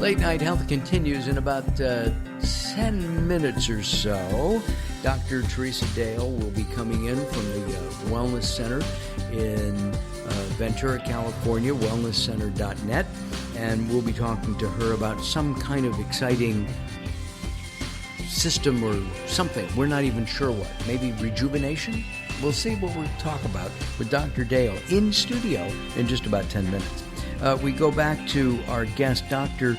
Late Night Health continues in about 10 minutes or so. Dr. Teresa Dale will be coming in from the Wellness Center in Ventura, California, wellnesscenter.net, and we'll be talking to her about some kind of exciting system or something. We're not even sure what. Maybe rejuvenation? We'll see what we'll talk about with Dr. Dale in studio in just about 10 minutes. We go back to our guest, Dr.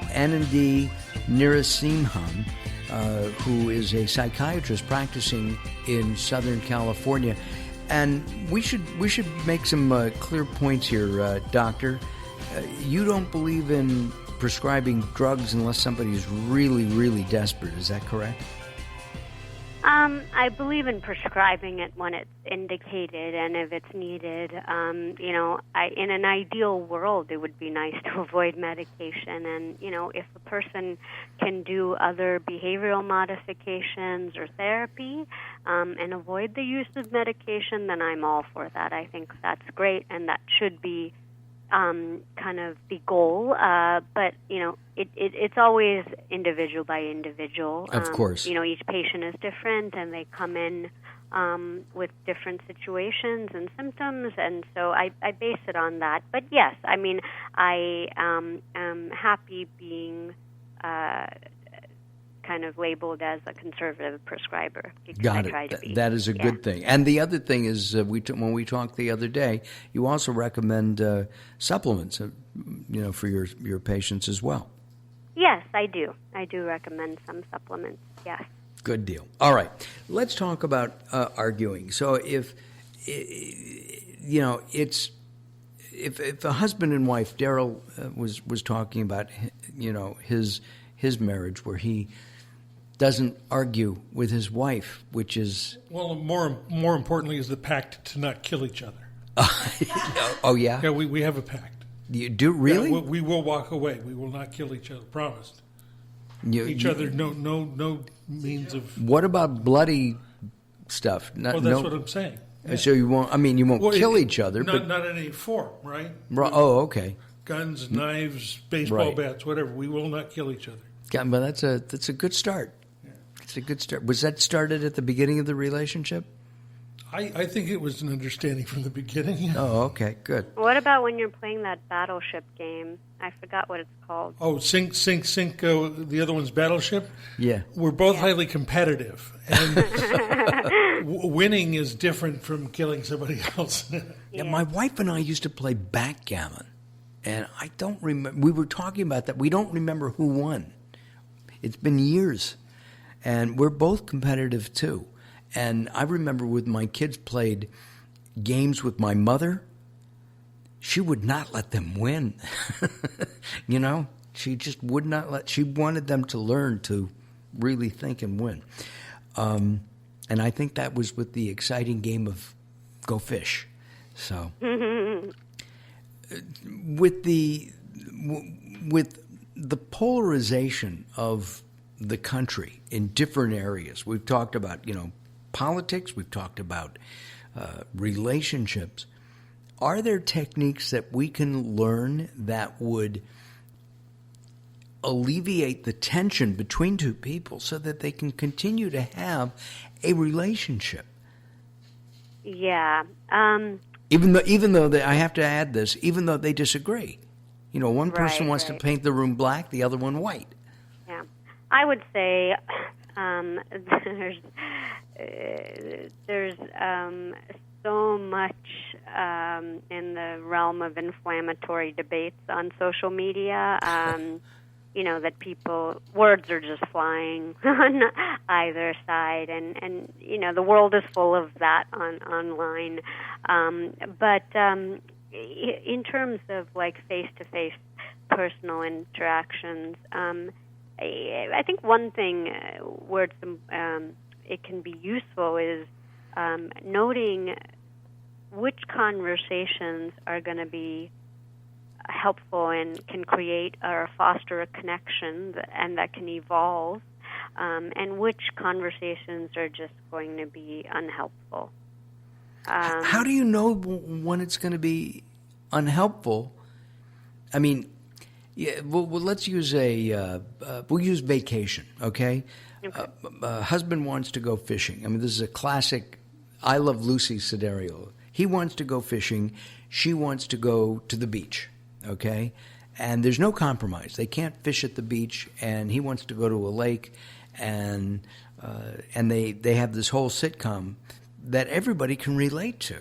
Anandhi Narasimhan, who is a psychiatrist practicing in Southern California. And we should make some clear points here, Doctor. You don't believe in prescribing drugs unless somebody's really, really desperate. Is that correct? I believe in prescribing it when it's indicated and if it's needed. In an ideal world, it would be nice to avoid medication. And, if a person can do other behavioral modifications or therapy and avoid the use of medication, then I'm all for that. I think that's great, and that should be kind of the goal, but it's always individual by individual. Of course, each patient is different, and they come in with different situations and symptoms, and so I base it on that. But yes, I mean, I am happy being kind of labeled as a conservative prescriber. Got it. That is a good thing. And the other thing is, when we talked the other day, you also recommend supplements, for your patients as well. Yes, I do. I do recommend some supplements. Yes. Good deal. All right, let's talk about arguing. So if a husband and wife, Daryl was talking about his marriage where he doesn't argue with his wife, which is... Well, more importantly is the pact to not kill each other. Oh, yeah? Yeah, we have a pact. You do? Really? Yeah, we will walk away. We will not kill each other. Promised. Each other, no means of... What about bloody stuff? That's what I'm saying. Yeah. So you won't kill each other. Not in any form, right? Oh, okay. Guns, knives, baseball bats, whatever. We will not kill each other. Yeah, but that's a good start. It's a good start. Was that started at the beginning of the relationship? I think it was an understanding from the beginning. Yeah. Oh, okay, good. What about when you're playing that Battleship game? I forgot what it's called. Oh, Sink. The other one's Battleship. Yeah, we're both highly competitive, and winning is different from killing somebody else. Yeah, my wife and I used to play backgammon, and I don't remember. We were talking about that. We don't remember who won. It's been years, and we're both competitive too. And I remember when my kids played games with my mother, she would not let them win. She just would not she wanted them to learn to really think and win. And I think that was with the exciting game of Go Fish. So with the polarization of the country in different areas, we've talked about, politics, we've talked about relationships. Are there techniques that we can learn that would alleviate the tension between two people so that they can continue to have a relationship? Yeah. Even though I have to add this, even though they disagree. One person wants to paint the room black, the other one white. Yeah. I would say there's so much in the realm of inflammatory debates on social media, that words are just flying on either side, and the world is full of that online. But in terms of like face-to-face personal interactions, I think one thing where it can be useful is noting which conversations are going to be helpful and can create or foster a connection and that can evolve, and which conversations are just going to be unhelpful. How do you know when it's going to be unhelpful? I mean, Yeah, well, let's use we'll use vacation, okay? Okay. Husband wants to go fishing. I mean, this is a classic I Love Lucy scenario. He wants to go fishing. She wants to go to the beach, okay? And there's no compromise. They can't fish at the beach, and he wants to go to a lake, and they have this whole sitcom that everybody can relate to.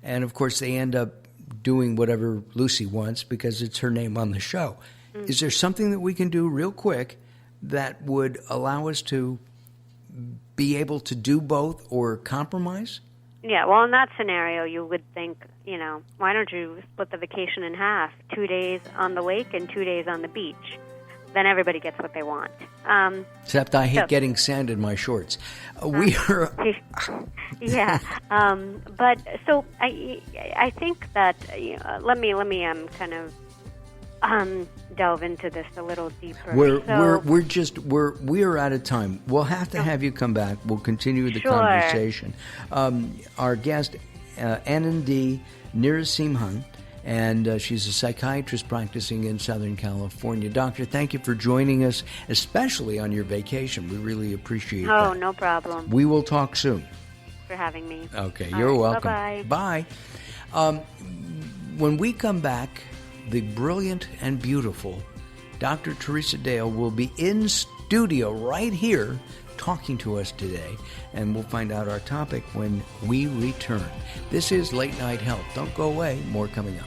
And, of course, they end up doing whatever Lucy wants because it's her name on the show. Mm. Is there something that we can do real quick that would allow us to be able to do both or compromise? Yeah, well, in that scenario, you would think, why don't you split the vacation in half? 2 days on the lake and 2 days on the beach. Then everybody gets what they want. Except I hate getting sand in my shorts. We are... Yeah. But so I think that, let me kind of delve into this a little deeper. We are out of time. We'll have to have you come back. We'll continue the conversation. Our guest, Anandhi Narasimhan, and she's a psychiatrist practicing in Southern California. Doctor, thank you for joining us, especially on your vacation. We really appreciate that. Oh, no problem. We will talk soon. Thanks for having me. Okay, you're welcome. Bye-bye. Bye. When we come back, the brilliant and beautiful Dr. Teresa Dale will be in studio right here talking to us today, and we'll find out our topic when we return. This is Late Night Health. Don't go away. More coming up.